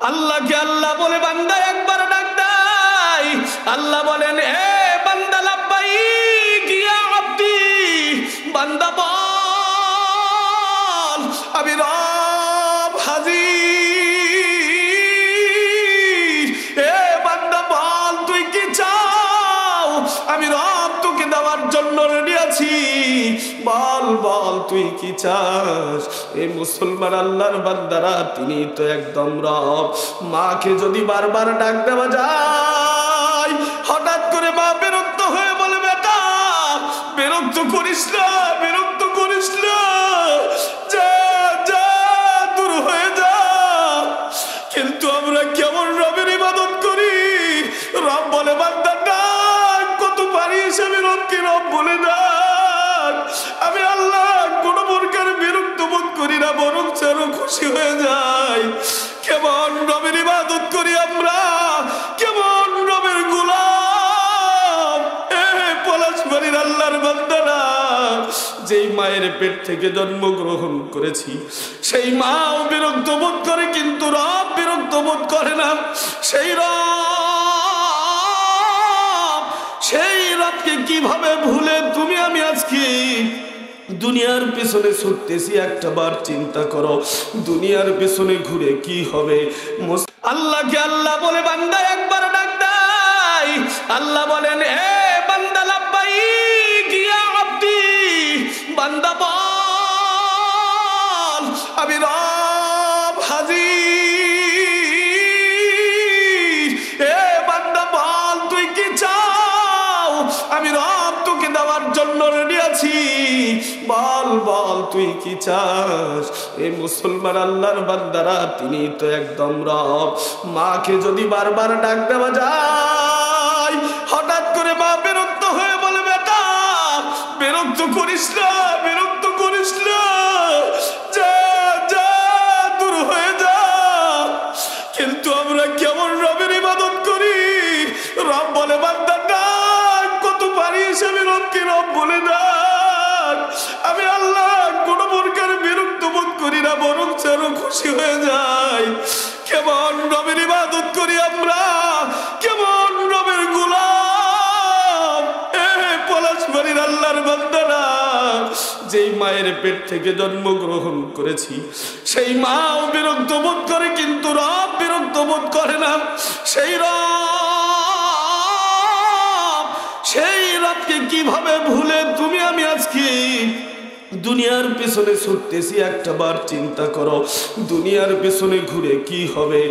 আল্লাহকে আল্লাহ বলে বান্দা একবার ডাক দেয়। আল্লাহ বলেন, এ বান্দা লাব্বাইক ইয়া আব্দি, বান্দা বল আমি রব হাজির। এ বান্দা বল তুই কি চাও, আমি রব তোকে দেওয়ার জন্য রেডি আছি। বল বল তুই কি চাস। এই মুসলমান আল্লাহর বান্দারা, তিনি তো একদম রব। মাকে যদি বারবার ডাক দেওয়া যায়, হঠাৎ করে মা বিরক্ত হয়ে বলে, বেটা বিরক্ত করিস না, বিরক্ত করিস না, যা যা দূর হয়ে যা। কিন্তু আমরা কেমন রবের ইবাদত করি। রব বলে বান্দা ডাক, কত পারিস আমি রবকে রব বলে ডাক। আমি আল্লাহ কোনো প্রকার বিরক্ত বোধ করি না, বরং আরো খুশি হয়ে যাই। কেমন রবের ইবাদত করি আমরা, কেমন রবের গোলাম। পলাশবাড়ির আল্লাহর বান্দারা, যেই মায়ের পেট থেকে জন্মগ্রহণ করেছি, সেই মাও বিরক্ত বোধ করে, কিন্তু রব বিরক্ত বোধ করে না। সেই রব, সেই রবকে কিভাবে ভুলে তুমি আমি আজকে দুনিয়ার পিছনে ছুটতেছি। একটা বার চিন্তা করো, দুনিয়ার পিছনে ঘুরে কি হবে। আল্লাহকে আল্লাহ বলে বান্দা একবার ডাক দেয়। আল্লাহ বলেন, এ বান্দা লাব্বাইক ইয়া আব্দি, বান্দা বল আমি রব হাজির। এ বান্দা বল তুই কি চাও, আমি রব তোকে দেওয়ার জন্য রেডি আছি। বল বল তুই কি চাস। এই মুসলমান আল্লাহর বান্দারা, তিনি তো একদম রব। মাকে যদি বারবার ডাক দেওয়া যায়, হঠাৎ করে মা বিরক্ত হয়ে বলে, বেটা বিরক্ত করিস না, বিরক্ত করিস না, যা যা দূর হয়ে যা। কিন্তু আমরা কেমন রবের ইবাদত করি। রব বলে বান্দা ডাক, কত পারিস আমি রবকে রব বলে ডাক। আমি আল্লাহ কোনো প্রকার বিরক্ত বোধ করি না, বরং আরো খুশি হয়ে যাই। কেমন রবের ইবাদত করি আমরা, কেমন রবের গোলাম। পলাশবাড়ির আল্লাহর বান্দারা, যেই মায়ের পেট থেকে জন্মগ্রহণ করেছি, সেই মাও বিরক্ত বোধ করে, কিন্তু রব বিরক্ত বোধ করে না। সেই রব, সেই রবকে কিভাবে ভুলে তুমি আমি আজকে দুনিয়ার পিছনে ছুটতেছি। একটা বার চিন্তা করো, দুনিয়ার পিছনে ঘুরে কি হবে।